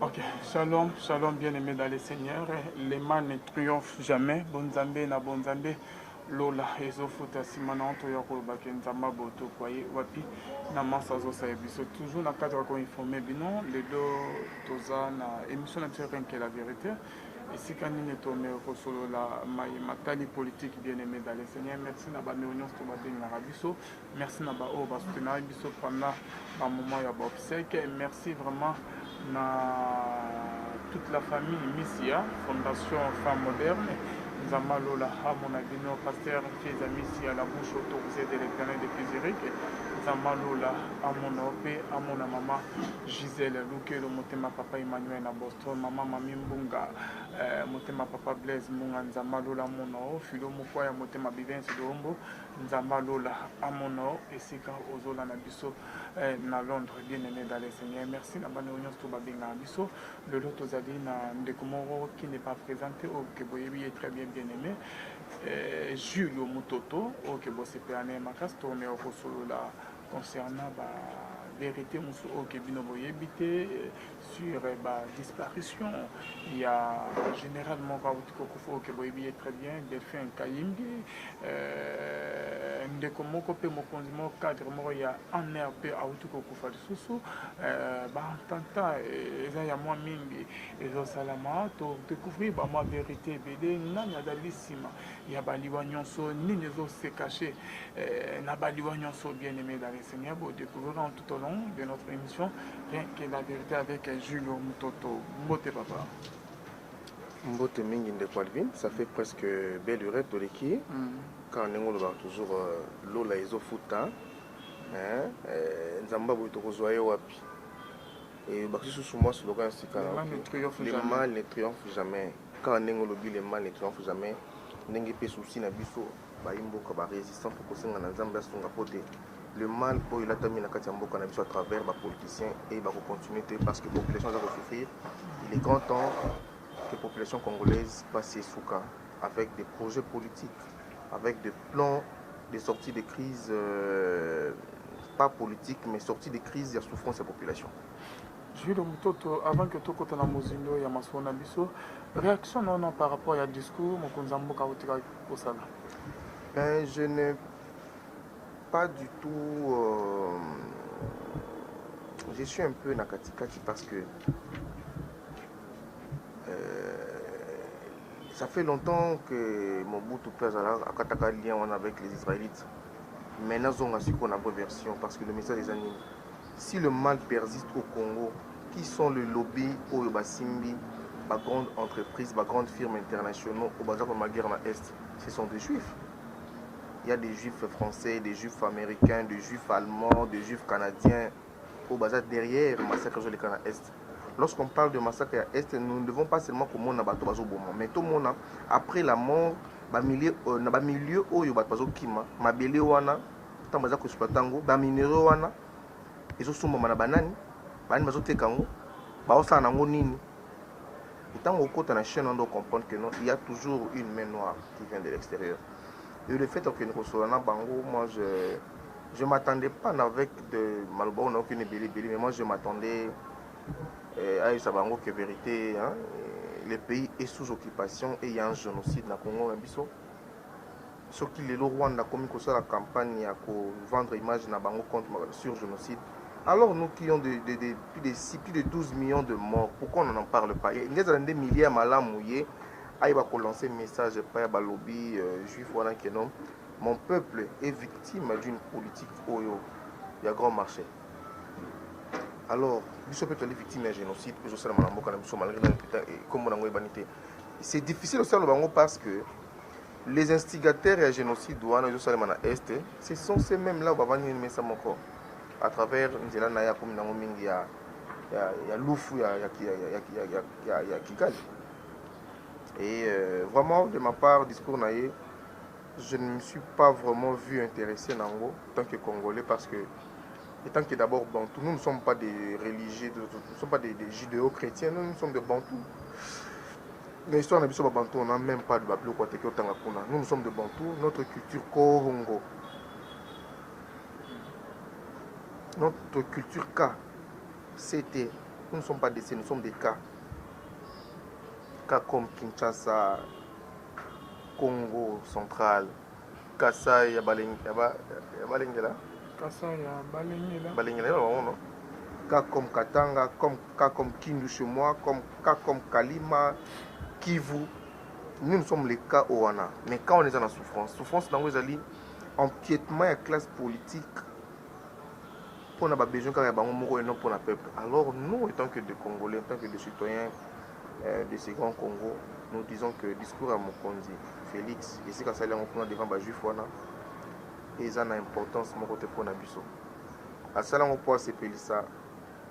Ok, shalom, shalom bien-aimé dans les seigneurs. Les mal ne triomphent jamais. Bonzambe na bonzambe. Lola ezofuta simana to yako bakenzamba boto kwaye wapi na masa zo sa biso toujours na cadre ko informer bino le do toza na émission na terrain que la vérité ici quand nous tourner ko solo la matali politique bien-aimé dans les seigneurs. Merci na ba réunion to ba benga biso. Merci na ba o ba soutenir biso pendant un moment ya ba obsèque. Merci vraiment na toute la famille Missia, Fondation Femmes Modernes. Nzamba Lola Hamona Bino, pasteur qui est Missia, la bouche autorisée de l'éternel depuis Zurich. Nzamba Lola Amona Ope, Amona Maman Gisèle, Luke, le Motema Papa Emmanuel à Boston, Maman Mami Mbunga, Motema Papa Blaise Mbunga, Nzamba Lola Mono, Philo Mukwaya, Motema Bivens de Hombo, Nzamba Lola Amono, et Sika Ozola Nabiso, na Londres, bien aimé dans les Seigneurs. Merci na bande union to babenga biso. Le lot ozali na Ndekomoro qui n'est pas présenté au Keboyebi est très bien aimé. Jules Mutoto au Kebo CPAN Makas tourné au solo là concernant la vérité au Kebino Boyebité sur la disparition. Il y a généralement Kokofo Keboyebi est très bien, Delphine Kayimbi. Ndekomoko pe mokonzimo cadre moko ya en RP auto kokufa lisusu ba tanta eza ya mwa mingi ezosalama to découvrir ba mwa vérité ebele nani azali nsima ya baliwa nyonso nini ezose caché na baliwa nyonso bien aimé dans les Seigneurs pour découvrir tout au long de notre émission rien que la vérité avec Jules Mutoto. Mbote papa Mbote mingi ndeko Alvin, ça fait presque belle urette de l'équipe. Quand on a toujours Lola ezofuta, Nzamba boito kozoaye wapi. Et bakisi sous moi sur le grand les mal ne triomphent jamais. Quand on a le mal ne triomphe jamais. N'engue pe souci na biso ba imboka ba résistant pour que senga na Nzamba songa pote. Le mal pour il a terminé na kati mboka na biso à travers ba politiciens et ba continuer parce que la population va souffrir. Il est grand temps que la population congolaise passe sous cas avec des projets politiques, avec des plans de sortie de crise, pas politique, mais sortie de crise et de souffrance de la population. Jules Mutoto, avant que tu aies la Mozindo et Masona Bisso, réaction non par rapport au discours, je n'ai pas du tout. Je suis un peu nakatikati parce que ça fait longtemps que Mobutu Plaza a kataka lien avec les Israélites. Maintenant, on a su qu'on a une version parce que le message des animes. Si le mal persiste au Congo, qui sont le lobby au Basimbi, la grande entreprise, la grande firme internationale au Bazar de Maguire en Est, ce sont des juifs. Il y a des juifs français, des juifs américains, des juifs allemands, des juifs canadiens au Bazar derrière le massacre de l'Écran à Est. Lorsqu'on parle de massacre à Est, nous ne devons pas seulement comme on a bateau bazo bon, mais tout le monde après la mort, ba milieu où yo bateau kima, ma belé wana, tant baza ko exploitango, ba minéraux wana, ezo sumba mana banani, bani bazo tekango, ba osa nango nini. Et tant au côté na chaîne on doit comprendre que non, il y a toujours une main noire qui vient de l'extérieur. Et le fait que nous sommes là bango, moi je m'attendais pas avec de Malbo, on n'a aucune belé, mais moi je m'attendais à Sabango que vérité, hein, le pays est sous occupation et il y a un génocide dans le Congo. Ce qui est le Rwanda comme la campagne pour vendre image na bango contre sur génocide. Alors nous qui avons plus de 12 millions de morts, pourquoi on n'en parle pas? Il y a des milliers de malades mouillés. Il va lancer un message par le lobby juif voilà que non. Mon peuple est victime d'une politique où il y a grand marché. Alors, c'est difficile aussi parce que les instigateurs et génocide ce sont ces mêmes là où on va venir à travers et vraiment de ma part discours je ne me suis pas vraiment vu intéressé en tant que Congolais parce que étant que d'abord Bantou, nous ne sommes pas des religieux, nous ne sommes pas des judéo-chrétiens, nous sommes des Bantous. Dans l'histoire de Bantou, on n'a même pas de Bablo Kwateke Otangakuna. Nous sommes des Bantous, notre culture Korongo. Notre culture K, c'était nous ne sommes pas décès, nous sommes des cas. Cas comme Kinshasa, Congo central, Kasai, Balengela. Kasai, Balengela. Balengela, non? Cas comme Katanga, cas comme Kindu chez moi, cas comme Kalima, Kivu. Nous sommes les cas au Wana. Mais quand on est dans la souffrance dans les alliés, empiètement et classe politique, pour n'a pas besoin quand il y a un non pour le peuple. Alors nous, en tant que des Congolais, en tant que des citoyens de ces grands Congo, nous disons que le discours à Mokonzi, Félix, ici quand ça on prend devant les Juifs, et ça a une importance mon côté pour Nabiso. À ça on peut s'appeler ça.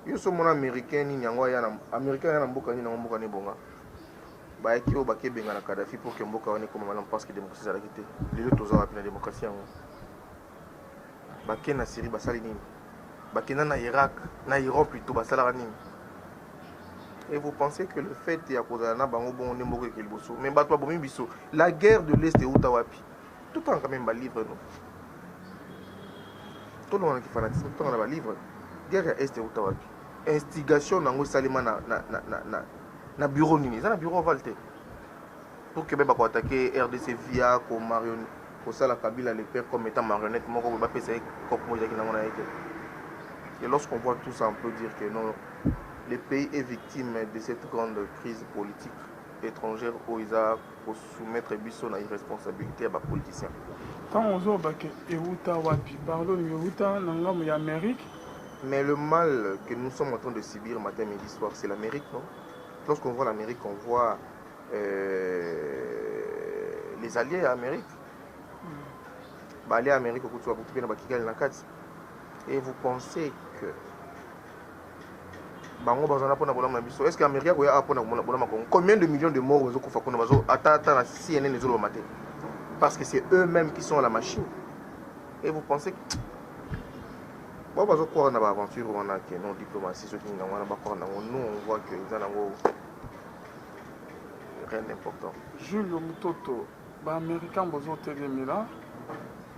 Ils sont mon américain ni nyangwa ya américain ya mboka ni na mboka ni bonga. Ba ki o ba ke benga na Kadhafi pour que mboka wane comme malam parce que démocratie za quitté. Les autres za wapi na démocratie yango. Ba ke na Syrie ba sali nini. Ba ke na Irak, na Iran plutôt ba sala nini. Et vous pensez que le fait ya kozana bango bon ne mboka ke liboso. Mais ba to bomi biso. La guerre de l'Est et utawapi. Tout en quand même ba livre non. Tout le monde qui fanatisme tout en ba livre. Guerre Est et utawapi. Instigation nango salima na bureau nini ça na bureau valte pour que beba ko attaquer RDC via ko marionnette ko sala Kabila le père comme étant marionnette moko ba pesa ko moja ki nango na yeke. Et lorsqu'on voit tout ça on peut dire que non le pays est victime de cette grande crise politique étrangère où ils a pour soumettre biso na irresponsabilité à ba politiciens. Tant on zo bake euta wapi parlons euta nanga mu Amérique. Mais le mal que nous sommes en train de subir matin, midi, soir, c'est l'Amérique, non? Lorsqu'on voit l'Amérique, on voit les alliés à l'Amérique. Les alliés à l'Amérique, et vous pensez que est-ce que l'Amérique a combien de millions de morts parce que c'est eux-mêmes qui sont à la machine. Et vous pensez que bon, parce qu'on a une aventure, on a que non diplomatie, nous on voit que les gens rien d'important. Jules Mutoto, les Américains ont été là.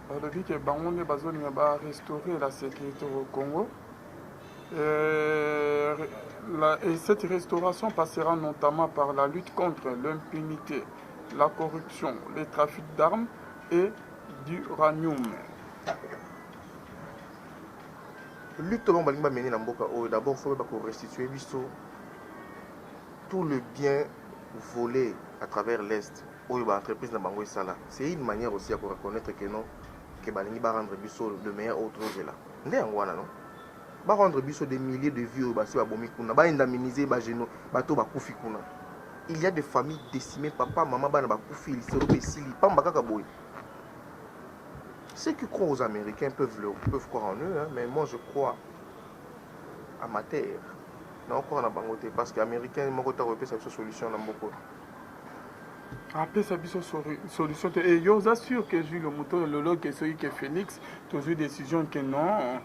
Ils ont dit que les Américains ont restaurer la sécurité au Congo. Et cette restauration passera notamment par la lutte contre l'impunité, la corruption, les trafics d'armes et d'uranium. Lutte l'on va mener dans Mboka. D'abord, il faut restituer tout le bien volé à travers l'Est. L'entreprise de Bango Sala. C'est une manière aussi à reconnaître que non, que Balingi va rendre le meilleur autre chose là. Non? Va rendre des milliers de vies va indemniser il y a des familles décimées, papa, maman, ceux qui croient aux Américains peuvent croire en eux, hein, mais moi je crois à ma terre. Non, encore en Bangote, parce que les Américains ont une solution dans beaucoup. Après ça, solution. Et je vous assure que Jules Mutoto, le log, celui qui est Félix, toujours une décision que non.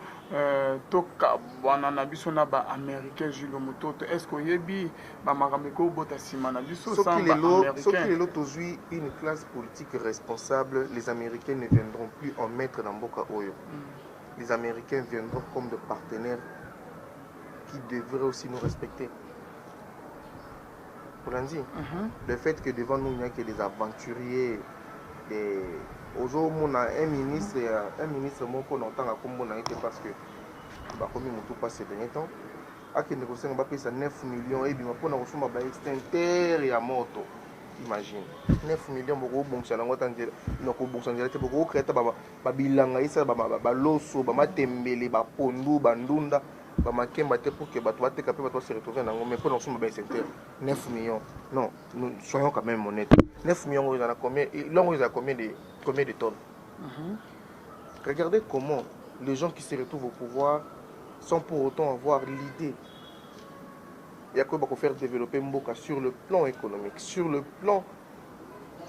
Toka, banana biso na ba américain Jules Mutoto. Est-ce que yebi ba marameko bota simana biso sans ba américain? Sauf qu'il est aujourd'hui une classe politique responsable, les Américains ne viendront plus en mettre dans Boka Oyo. Les Américains viendront comme des partenaires qui devraient aussi nous respecter. Le fait que devant nous il n'y a que des aventuriers, un ministre moko longtemps à Kombo parce que comme il passe ces derniers temps, a qui négocié 9 millions et bien pour nous sommes à extincteur et à moto. Imagine 9 millions beaucoup bon ça n'engouement tangel non bon ça n'engouement beaucoup créer ba bilanga isa ba loso ba matembele ba pondu ba ndunda ba makemba te pour que ba toi te capable toi se retrouver dans mais pour nous sommes à extincteur 9 millions non nous soyons quand même honnêtes 9 millions ils en a combien l'on ils a combien de tonnes. Regardez comment les gens qui se retrouvent au pouvoir sans pour autant avoir l'idée. Il y a quoi pour faire développer Mboka sur le plan économique, sur le plan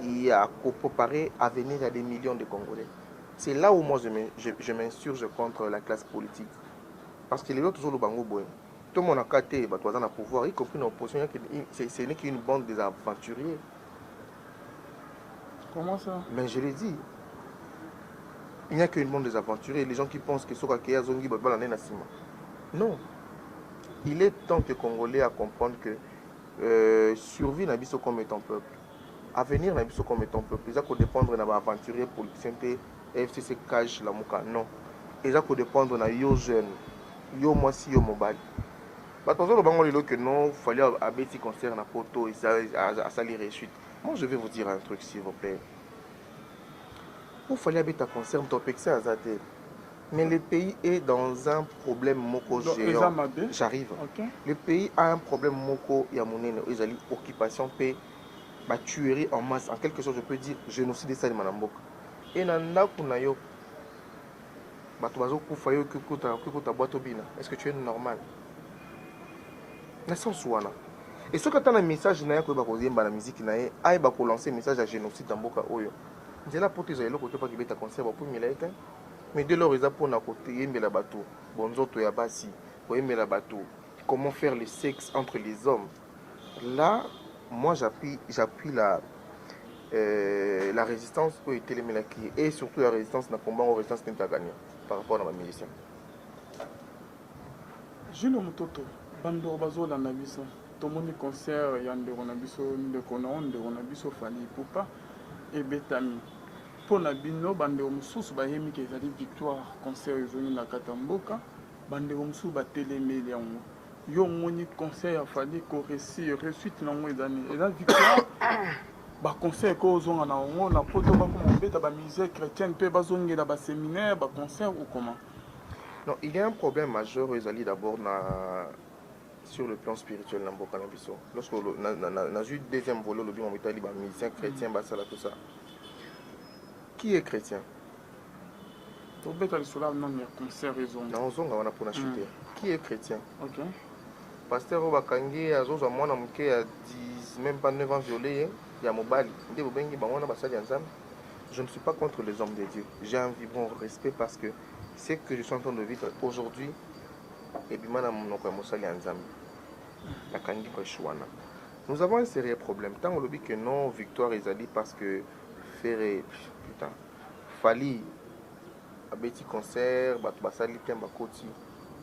il y a qu'à préparer à venir à des millions de Congolais. C'est là où moi je m'insurge contre la classe politique. Parce que les autres toujours le bango boy. Tout le monde a caté, bah toi dans le pouvoir, y compris l'opposition, ce n'est qu'une bande des aventuriers. Comment ça? Mais je l'ai dit. Il n'y a qu'une bande des aventuriers, les gens qui pensent que Soka Keya Zongi Babala Nenasima. Non. il est temps que Congolais à comprendre que survie n'a biso comme étant peuple. Avenir n'a biso comme étant peuple. Ça peut dépendre de l'aventurier politicien FCC cache la mouka. Non. Et ça peut dépendre de yo jeune, yo moi si yo mobile. Attention le bango que non, fallait abeti concert na poto et ça à salir réussite. Moi je vais vous dire un truc s'il vous plaît. Il fallait abeti concert ton pexé à zate. Mais le pays est dans un problème moko géant. J'arrive. Okay. Le pays a un problème moko yamonene. Ils allaient occupation paix, bah tuerie en masse. En quelque chose je peux dire génocide ça de manamboka. Et nanda kunayo. Bah tu vas au kufayo kukuta boîte bina. Est-ce que tu es normal? Na sens wana. Et ce que tu as un message na ko ba ko yemba na musique na ye, ay ba ko lancer message à génocide dans mboka oyo. Nzela poto ezali ko to pa kibeta concert ba pour milita. Mais dès lors, ils ont pour côté la bateau, bonzoto ya basi, la bateau. Comment faire le sexe entre les hommes? Là, moi j'appuie la résistance pour était les Melaki et surtout la résistance dans combat en résistance n'est pas gagnée par rapport à ma musicien. Jules Mutoto, bando bazo la nabiso, tomoni concert yande ronabiso de konon de ronabiso fali poupa et betami. Pour Nabino, bande omususu bayemi ke ezali victoire concert ezoni na katamboka bande omususu batelemeli yango yo moni concert ya fali ko réussite nango ezani eza victoire ba concert ko ozonga na ngo na poto ba ko mbeta ba musée chrétienne pe bazongela ba séminaire ba concert ou comment? Non, il y a un problème majeur ezali d'abord sur le plan spirituel na mboka na biso. Lorsque na eu deuxième volet le bi mon itali ba musicien chrétien ba sala tout ça. Qui est chrétien? Qui est chrétien? Okay. Pasteur Obakangi a zozo mwana muke a 10 même pas 9 ans violé ya mobali. Nde bobengi bangona basali ensemble. Je ne suis pas contre les hommes de Dieu. J'ai un vibrant respect parce que ce que je suis en train de vivre aujourd'hui et bimana monoko mosali ensemble. La kangi ko chouana. Nous avons un sérieux problème. Tant on le dit que non victoire ezali parce que faire putain fali abeti concert batu basali temba koti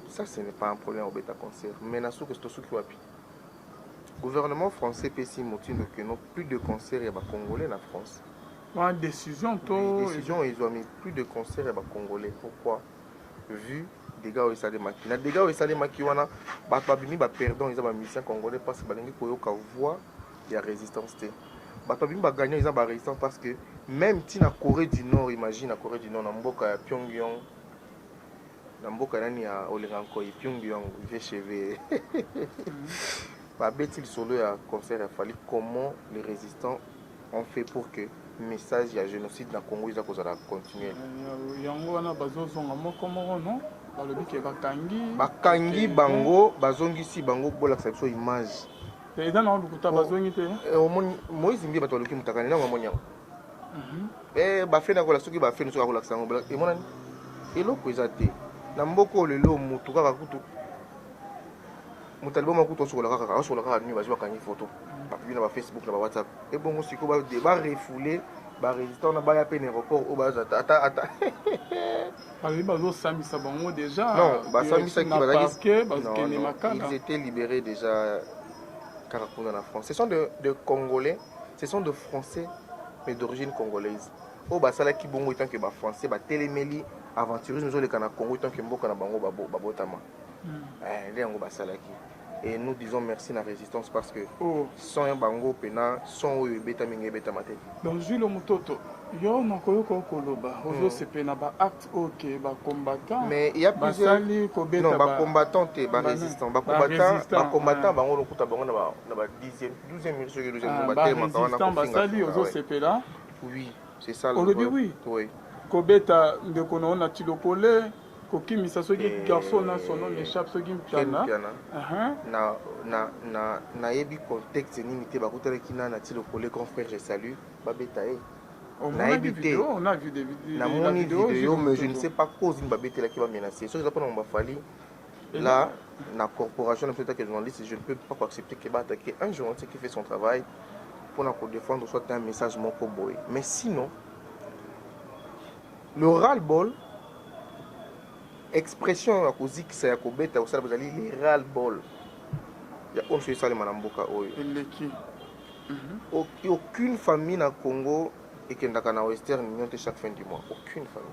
ça ce n'est pas un problème au beta concert mais na souko sto souki wapi gouvernement français pesi motino que non plus de concert et ba congolais na France la décision ils ont mis plus de concert et ba congolais pourquoi vu des gars où ça des maki na des gars où ça des maki wana ba babimi ba perdon ils ont ba musiciens congolais parce que balingi koyoka voix ya résistance té Batobim va gagner, ils ont résistance parce que même si la Corée du Nord, imagine la Corée du Nord, dans Mboka Pyongyang, dans Mboka nani ya Oleranko Pyongyang, VCV. Bah bêtise solo à concert a fallu comment les résistants ont fait pour que le message il y a génocide dans le Congo ils a continuer. Yango wana bazozonga moko moko non? Balobi ke bakangi bango bazongisi bango bola biso image. Et dans le coup, Moïse Mbi bato loki mutakani na ngamonya. Ba fe na kola soki ba fe nso kola sango e monani. Eloko ezate. Na mboko lelo mutu kaka kutu. Mutalibo makutu sokola kaka ni bazo bakangi photo. Ba publie na ba Facebook na ba WhatsApp. E bongo siko ba refoulé ba résistant na ba ya peine aéroport o ba ata. Bazo samisa bango déjà. Non, ba samisa ki ba ils étaient libérés déjà. En France. Ce sont de Congolais, ce sont de Français, mais d'origine congolaise. Au Basala qui bongo étant que ba Français, ba téléméli, aventureuse nous le Cana Congo étant que mboka na bango babotama. Léango Basala qui. Et nous disons merci à la résistance parce que sans un bango pena, sans eux beta mingue beta mate. Donc Jules Mutoto, yo nakoyo koloba, ozo sepena ba acte OK, ba combattant. Mais il y a plusieurs non, ba combattant et ba résistant, ba combattant bango lokuta bango na ba 12e minute que 12e ba résistant basali ozo sepela. Oui, c'est ça le oui. Oui. Kobeta ndeko na tilokole. Koki soki garçon na son nom échappe soki piana na yebi contexte nini te bakutala kina na tilo collé confrère je salue babeta on a vu des vidéos mais je ne sais pas cause ni babeta la qui va menacer so ça pendant fali là la corporation de peut-être que journaliste je ne peux pas accepter que va attaquer un journaliste qui fait son travail pour la défendre soit un message mon boy mais sinon le ras-le-bol expression ya kozikisa ya kobeta kosala bazali les ras bol ya on fait ça les manamboka oyo eleki aucune famille na Congo ekendaka na Western Union te chaque fin du mois, aucune famille.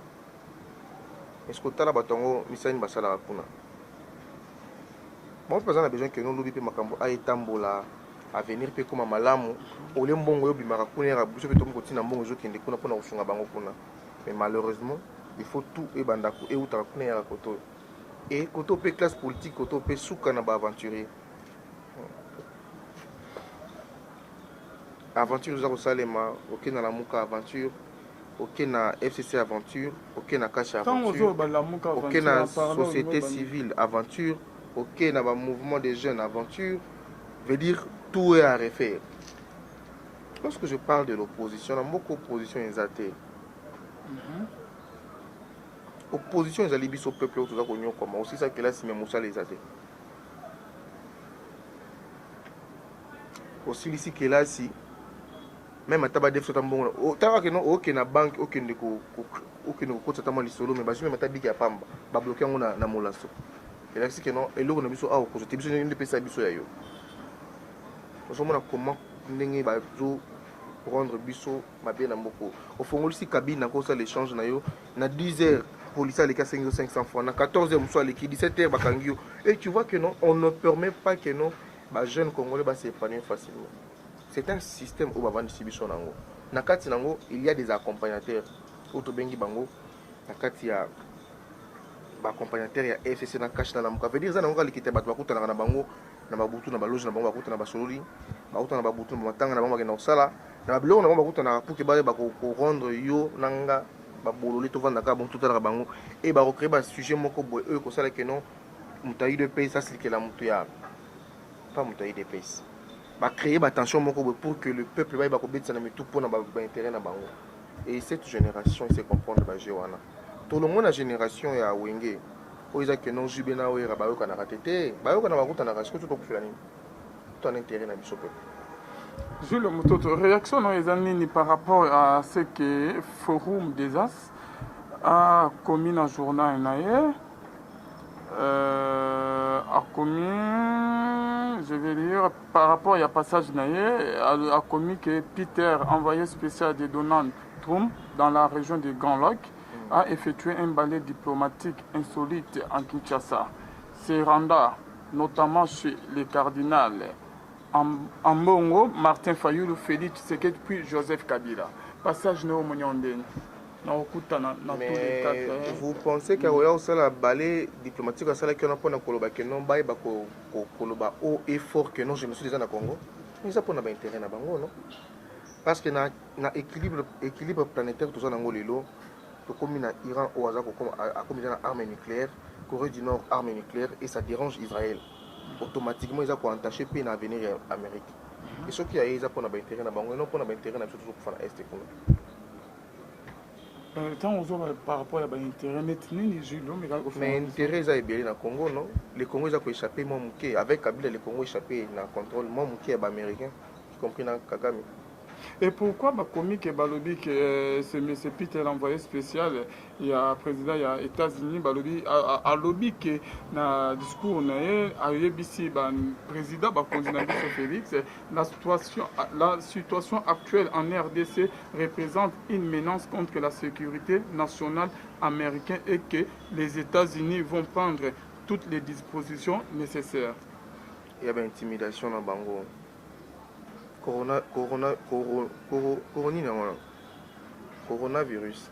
Est-ce que tala batongo misani basala kuna bon pas a besoin que nous lobi pe makambo a etambola à venir pe comme malamu ole mbongo yo bimaka kuna ya biso pe to mkotina mbongo zo kende kuna pona kusunga bango kuna. Mais malheureusement il faut tout et bandako et uta kuna ya koto et koto pe classe politique koto pe suka na ba aventurier aventure za kosalema ok na lamuka aventure ok na FCC aventure ok na Kasha aventure ok na société civile aventure ok na ba mouvement des jeunes aventure veut dire tout est à refaire. Lorsque je parle de l'opposition, la beaucoup opposition est athée. Opposition est alibi au peuple autour de comment aussi ça que là si même Moussa les athées. Aussi ici que là si même à tabac def bon t'as que non ok na banque ok ndeko ok ndeko kota tama lisolo mais basi même tabi ki apamba ba bloquer on na molaso et là c'est que non et là on a biso ko je te biso ni pesa biso ya yo nous sommes comment ndenge ba zo rendre biso mabe na mboko au fond ici cabine na ko ça l'échange na yo na 10h police à les 500 francs na 14h muso les 17h bakangi yo et tu vois que non on ne permet pas que non ba jeune congolais ba s'épanouir facilement. C'est un système où on distribution nango. Nakati nango, il y a des accompagnateurs. Auto bengi bango, nakati ya ba accompagnateur ya FCC na cash na lamuka. Veut dire ça nango likite batu bakuta na bango, na babutu na baloge na bango bakuta na basololi, bakuta na babutu na matanga na bango bakena osala, na biloko na bango bakuta na pour que ba ko rendre yo nanga ba bololi to vanda ka bon tout à bango et ba recréer ba sujet moko boy eux ko sala que non mutayi de pays ça c'est que la mutu ya pas mutayi de pays. Va créer la tension pour que le peuple va tout pour intérêt na bango et cette génération il se comprendre ba jewana tout le monde la génération ya wenge oiza que non jubena oira ba yo kana ratete ba yo kana bakuta na rasiko tout ko filani tout un intérêt na biso peuple. Jules Mutoto, réaction dans les années par rapport à ce que Forum des As a commis un journal a commis, je vais dire, par rapport à passage a commis que Peter, envoyé spécial de Donald Trump dans la région de Grand Lac, a effectué un balai diplomatique insolite en Kinshasa. Se rendant notamment chez les cardinals Ambongo, Martin Fayulu, Félix Tshisekedi puis Joseph Kabila. Passage néo-moniondé. Mais vous pensez qu'il y a aussi la balai diplomatique qui a que non haut et fort que non je me suis déjà dans le Congo. Mais ça pour intérêt na bango non parce que na équilibre planétaire tout ça dans lelo to comme na Iran au hasard comme dans arme nucléaire, Corée du Nord arme nucléaire et ça dérange Israël. Automatiquement ils ont entaché puis na venir Amérique. Et ce qui a ils pour intérêt na bango non pour intérêt na surtout pour faire est pour Tant par rapport à l'intérêt, mais l'intérêt est bien dans le Congo, non? Les Congolais ont échappé, mon mouké. Avec Kabila, les Congolais ont échappé dans le contrôle. Mon mouké est américain, y compris dans Kagame. Et pourquoi Bakomi que Balobi que c'est M. Peter l'envoyé spécial, il y a un président il y a États-Unis Balobi a lobby que dans discours a UBC président Bakonzinagi Félix la situation actuelle en RDC représente une menace contre la sécurité nationale américaine et que les États-Unis vont prendre toutes les dispositions nécessaires. Il y a une intimidation dans Bango. Coronavirus.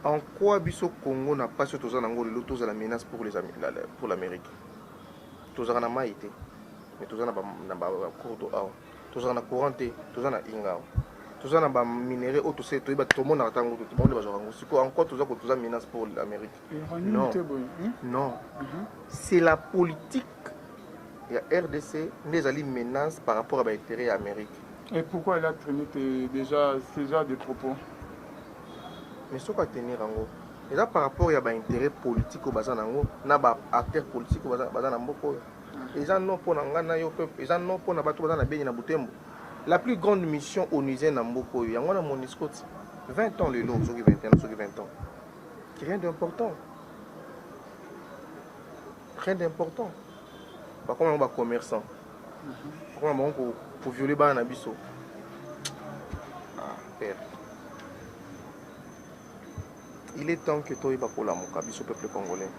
En quoi Bisso Congo n'a pas surtout la menace pour l'Amérique? Tous en maïté, mais tous en tous en courant, tous en ingao. Tous en minéraux, tout le monde a encore tous en menace pour l'Amérique. Non, non. C'est la politique. Il y a RDC, les alliés menacent par rapport à l'intérêt américain. Et pourquoi il a traîné déjà des propos? Mais ce qu'on a tenir en haut. Et là, par rapport à l'intérêt politique au bazar en haut, il y a des acteurs politiques au bazar en haut. Les gens n'ont pas peuple, les gens n'ont pas de la plus grande mission onusienne en Mboko, il y a un 20 ans le lot, 20 ans. Rien d'important. Rien d'important. Par contre, on va commerçant. Par contre, pour violer les Nabiso. Ah, père. Il est temps que toi, il va pour la Mokabiso, peuple congolais.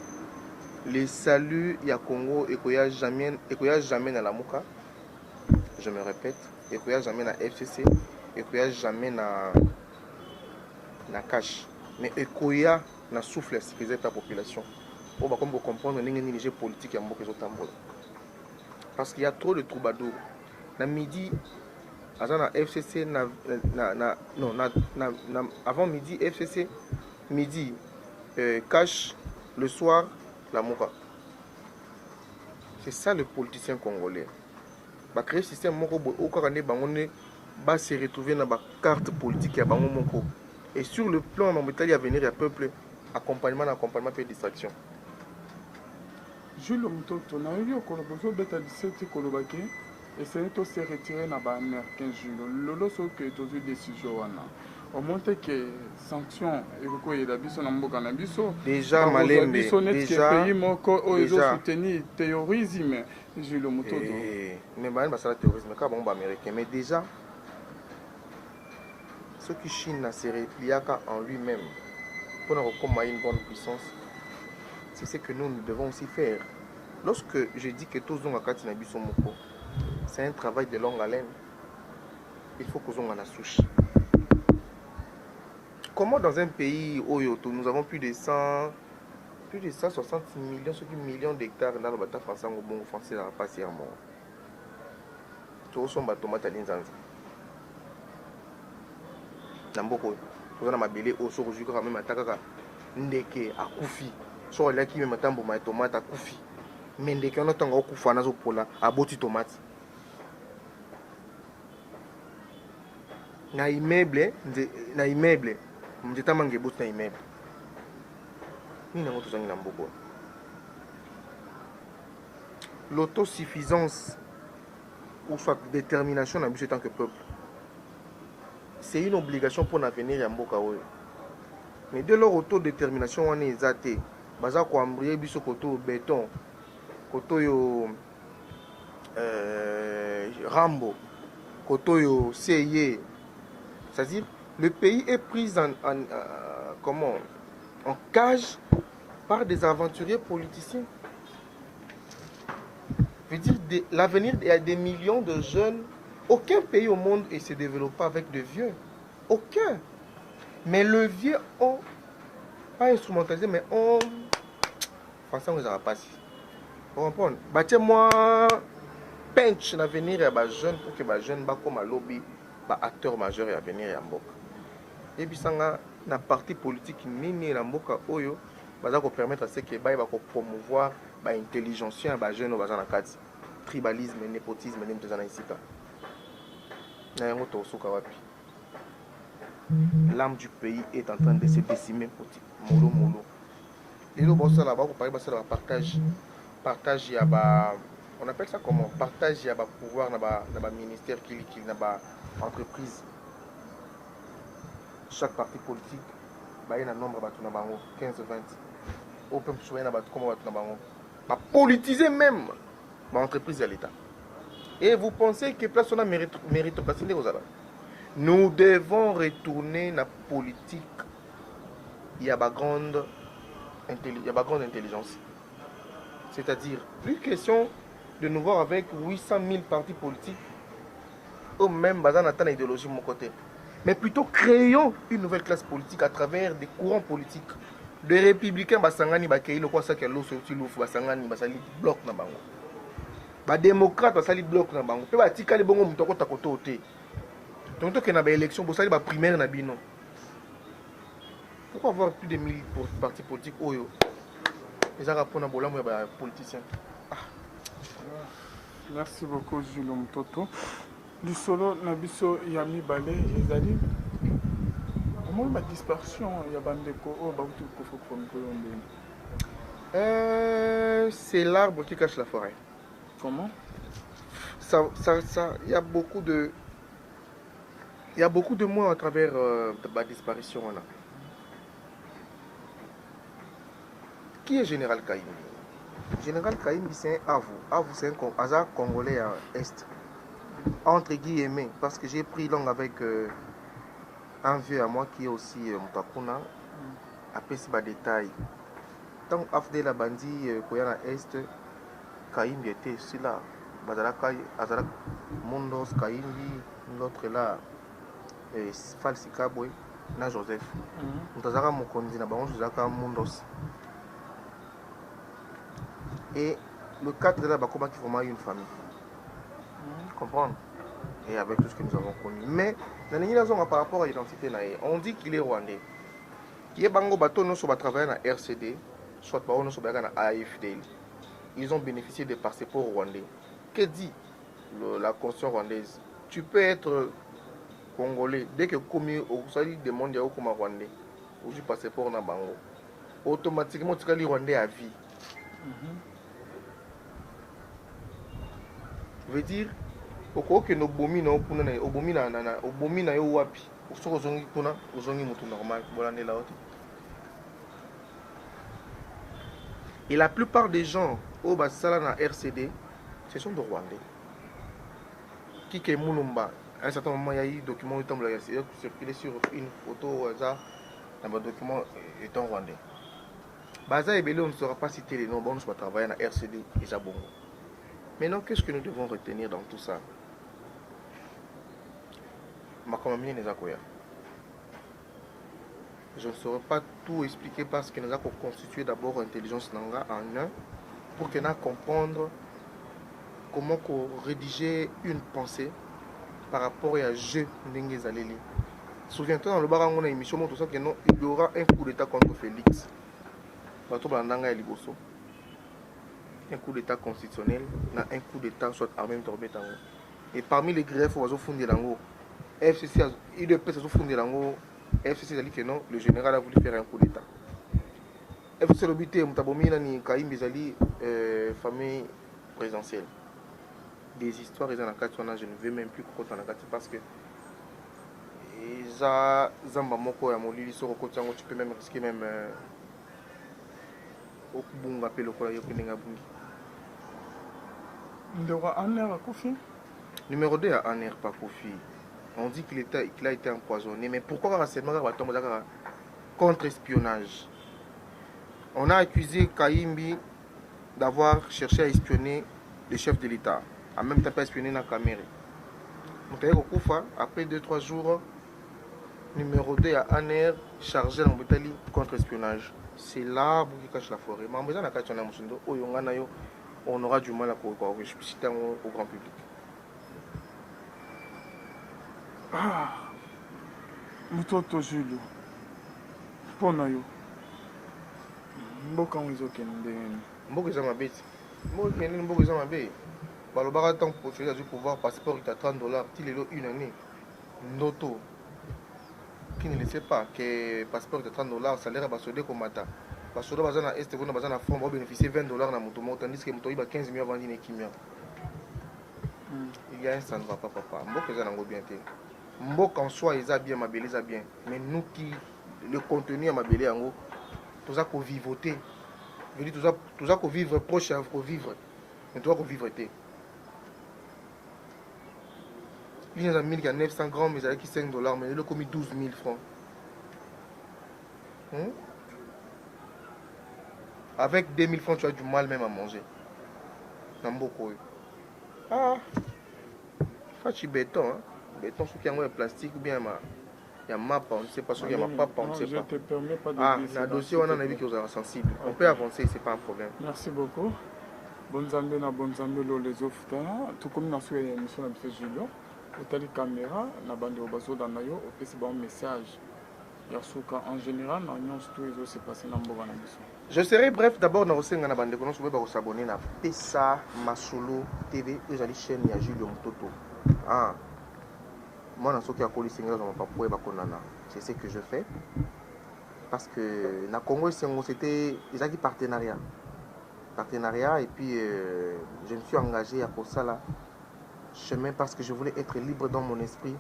Les saluts, il y a Congo et qu'il n'y a jamais dans la Mouka. Je me répète. Et qu'il n'y a jamais dans FCC. Et qu'il n'y a jamais dans cash. Mais il y a dans souffle à sécuriser la population. On va comprendre que les gens politiques sont parce qu'il y a trop de troubadours. Dans midi, avant FCC, avant midi, FCC, midi, cash, le soir, la Mouka. C'est ça le politicien congolais. Bah, créer un système va se retrouver dans la carte politique. Et sur le plan, il y a venir le peuple, accompagnement et distraction. Jules Mtoto, na eu au Colobozo beta 17 Kolobake et c'est tout se retirer na ba mer 15 jours. Lolo so que to vu décision wana. Au monte que sanction et ko yeda biso na mboka na biso. Déjà malembe déjà pays moko o ezo soutenir terrorisme Jules Mtoto. Mais ba ça terrorisme ka bon ba américain mais déjà ce qui Chine na se repliaka en lui-même pour recommander une bonne puissance. C'est ce que nous devons aussi faire. Lorsque je dis que tous ont c'est un travail de longue haleine. Il faut que nous en souche. Comment dans un pays où nous avons plus de 160 millions d'hectares dans le bâtiment français au bon français dans la passer à mort. Tous sont tomates à l'inzanzi. Namboko, nous avons mabélé au soir aujourd'hui quand même attaquer ndeke à Koufi. So là qui me matambo ma tomate à Koufi. Mais ndeke on attend au Koufa na zo pola à boti tomate. Na immeuble, mjeta mange boti na immeuble. Ni na moto zangi na mboko. L'autosuffisance ou soit détermination na biso tant que peuple. C'est une obligation pour l'avenir ya mboka oyo. Mais dès leur autodétermination on est athée. Baza ko ambrier biso koto béton koto yo Rambo koto yo CIE, c'est-à-dire le pays est pris en cage par des aventuriers politiciens. Je veux dire l'avenir, il y a des millions de jeunes. Aucun pays au monde ne se développe pas avec de vieux, aucun. Mais le vieux ont pas instrumentalisé, mais on pensant que ça va passer. Vous comprenez? Bâtez-moi pench l'avenir à les jeunes pour que les jeunes soient comme un lobby, acteur majeur et l'avenir à Mboka. Et puis ça na parti politique nini na Mboka oyo baza ko permettre à ce que ba promouvoir l'intelligence à jeunes baza na kati tribalisme, népotisme nem tozana isika. Na yango to soka wapi. L'âme du pays est en train de se décimer petit molo. Les lots bossa là-bas, vous parlez de partage, on appelle ça comment? Partage, il y a pouvoir dans le ministère qui dans l'entreprise. Chaque parti politique, il y a un nombre de 15-20. Au peut politiser même l'entreprise et l'État. Et vous pensez que place on a méritocratie aux alliés? Nous devons retourner dans la politique. Il y a une grande intelligence. C'est-à-dire, plus question de nous voir avec 800 000 partis politiques ou même basant dans l'idéologie de mon côté. Mais plutôt créons une nouvelle classe politique à travers des courants politiques. Les républicains, basangani bakei le quoi ça que l'eau sorti l'ouf basangani basali bloc na bango. Ba démocrate basali bloc na bango. Pe ba tika le bongo mutoko takoto oté. Donc que na ba élection bosali ba primaire na bino. Pourquoi avoir plus de 1000 partis politiques oyo? Les arapona bola mo ba politiciens. Merci beaucoup Jules Mtoto. Du solo na biso yami balé ezali. Comment la dispersion il y a bandeko oh ba tout ko foko c'est l'arbre qui cache la forêt. Comment? Ça il y a beaucoup de mots à travers la disparition là. Qui est Général Kaimbi? Général Kaimbi, c'est un avou. Avou, c'est un hasard congolais à Est. Entre guillemets, parce que j'ai pris langue avec un vieux à moi qui est aussi Mutakuna. Après, c'est des détails. Tant que la bandit Koyana Est, Kaimbi était aussi là. Bazalaka, Azalak, Mondos, Kaimbi, l'autre là, Falsi Kabwe, na Joseph. Mutazaka Mokondi, na Baron Josaka Mondos. Et le 4 de là, comment qui forma une famille. Comprendre? Et avec tout ce que nous avons connu. Mais, par rapport à l'identité, on dit qu'il est rwandais. Il y a bango bateau non soit travailler dans RCD, soit par non soit dans AFD. Ils ont bénéficié des passeports rwandais. Que dit la constitution rwandaise? Tu peux être congolais dès que commis au sali demande ya comme rwandais. Ou du passeport na bango. Automatiquement tu es rwandais à vie. Veut dire oko que no bomi na opuna na obomi na obomi na yo wapi osoko zongi kuna ozongi mutu normal bolande la haute. Et la plupart des gens au basala na RCD ce sont de Rwandais. Qui est Moulumba? À un certain moment il y a eu document où il circulé sur une photo au hasard dans un document étant rwandais. Baza et Belé on ne saura pas citer les noms, bon on va travailler na RCD et Zabongo. Maintenant, qu'est-ce que nous devons retenir dans tout ça? Je ne saurais pas tout expliquer parce que nous avons constitué d'abord l'intelligence nanga en un pour que nous comprendre comment rédiger une pensée par rapport à jeu Ndenge Zaleli. Souviens-toi dans le bar on a une émission tout ça que non il y aura un coup d'état contre Félix. Bato Bandanga et Liboso. Un coup d'état constitutionnel, un coup d'état soit armé tombé tango. Et parmi les greffes on va fonder l'ango. FCC il de peut se fonder l'ango. FCC a dit que non, le général a voulu faire un coup d'état. FCC le but est Mutabomina ni Kaim Bizali famille présidentielle. Des histoires ils en a je ne veux même plus croire dans la parce que za zamba moko ya molili soko kotiango tu peux même risquer même au bunga pelo kola yokinga bungi. Numéro 2 à Aner Pakofi. On dit qu'il a été empoisonné. Mais pourquoi contre-espionnage? On a accusé Kaimbi d'avoir cherché à espionner le chef de l'État. En même temps, pas espionner la caméra. Après 2-3 jours, numéro 2 à Aner chargé dans l'Italie contre-espionnage. C'est là où il cache la forêt. Mais on aura du mal à expliciter au grand public. Ah, Mutoto Julio. Pona yo. Mboka ngizokende. Mboka za mabeti. Mboka za mabeti. Balobaka tant pour choisir du pouvoir passeport est à $30. Il est là une année. Noto. Qui ne le sait pas que passeport est à $30, salaire va se décomata. Parce que dans la Est, vous avez fonds, vous bénéficiez $20 dans mon tandis que mon 15 millions vendus kimia. Il y a un ça ne va pas papa. Mboka za nango bien té. Mboka en soi ils a bien ma belle ça bien. Mais nous qui le contenu à ma belle yango tout ça qu'on vivoter. Je dis tout ça qu'on vivre proche à qu'on vivre. Mais toi qu'on vivre té. Il y a 900 grammes, mais il y a $5, mais il a commis 12 000 francs. Avec 2000 francs, tu as du mal même à manger. Nambokoy. Ah, fachi béton, hein. Béton, ce qui est en plastique ou bien il y a map, on ne sait pas, ce qu'il y a ma papa, on ne sait pas. Je te permets pas de le dossier, on en a vu que vous êtes sensible. On peut avancer, c'est pas un problème. Merci beaucoup. Bonne Zambé na bonne Zambé les offres. Tout comme nous avons une émission de M. Julio. Au caméra, na bande au bateau dans nayo, au PC bon message. Yasuka en général, non tout les autres c'est passé dans la mission. Je serai bref d'abord dans le na bande kono soube ba s'abonner na Pesa Masolo TV, eux allez chaîne ya Julio Mutoto. Ah. Moi dans ce qui a collé singa dans ma papa ba konana. C'est ce que je fais parce que na Congo c'était ils ont partenariat. Partenariat et puis je me suis engagé à pour ça là. Chemin parce que je voulais être libre dans mon esprit.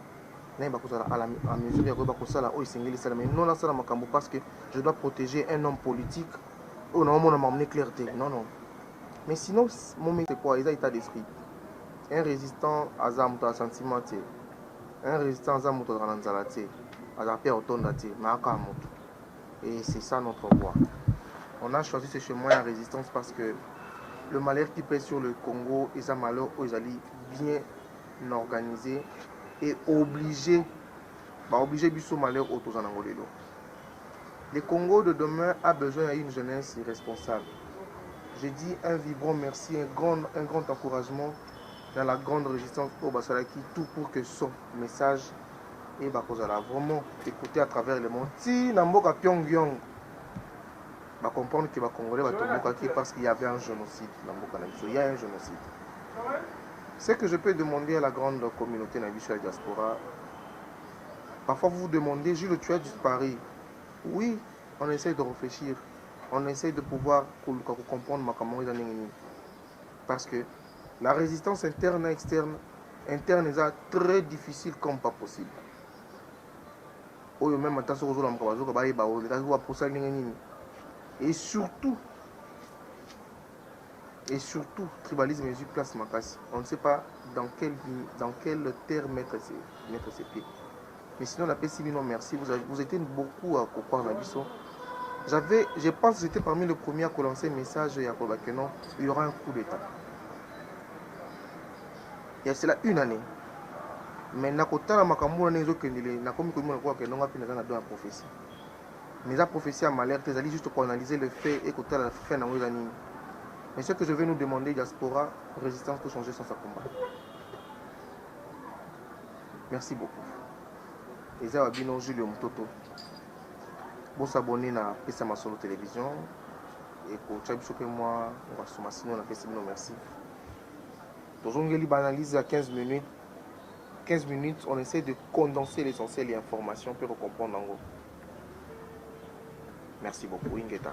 À la mesure où mais non là ça parce que je dois protéger un homme politique Oh non, on m'a emmené clarté. Non, non. Mais sinon, mon métier, c'est quoi? Il a état d'esprit. Un résistant à Zamuto à sentiment, un résistant à Zamuto à Ranzalate, à la paix autondate, Makamoto. Et c'est ça notre voie. On a choisi ce chemin en résistance parce que le malheur qui pèse sur le Congo et sa malheur aux alliés bien organisé et obligé, Bissau malheur autour en Angolelo. Le Congo de demain a besoin d'une jeunesse responsable. Je dis un vibrant merci, un grand encouragement dans la grande résistance au Basalaki, tout pour que son message et Bakozala vraiment écouté à travers le monde. Si Namboka Pyongyang va comprendre que les Congolais va tomber parce qu'il y avait un génocide. Il y a un génocide. Ce que je peux demander à la grande communauté Nabicho et la diaspora, parfois vous vous demandez, Jules, tu as disparu. Oui, on essaie de réfléchir. On essaie de pouvoir comprendre ma camarade. Parce que la résistance interne et externe, interne est très difficile comme pas possible. Et surtout, tribalisme et place Makassi. On ne sait pas dans quelle terre mettre ses pieds. Mais sinon, la paix, merci. Vous étiez beaucoup à croire dans l'histoire. Je pense que j'étais parmi les premiers à lancer un message à Kobakenon. Il y aura un coup d'État. Il y a cela une année. Mais nakotala makambo na ezo kendele na komi komi na que non apina na dans prophétie. Mais la prophétie a malheur, tu allais juste pour analyser le fait et kotala la fin na wezani. Mais ce que je vais nous demander diaspora, résistance peut changer sans sa combat. Merci beaucoup. Et ça va bien Julio Mutoto. Bon s'abonner à Pesa Masolo Télévision et pour Tchabi Chopé moi, on va se massiner, on a fait merci. Donc on analyse à 15 minutes. 15 minutes, on essaie de condenser l'essentiel et l'information pour comprendre en gros. Merci beaucoup, Ingeta.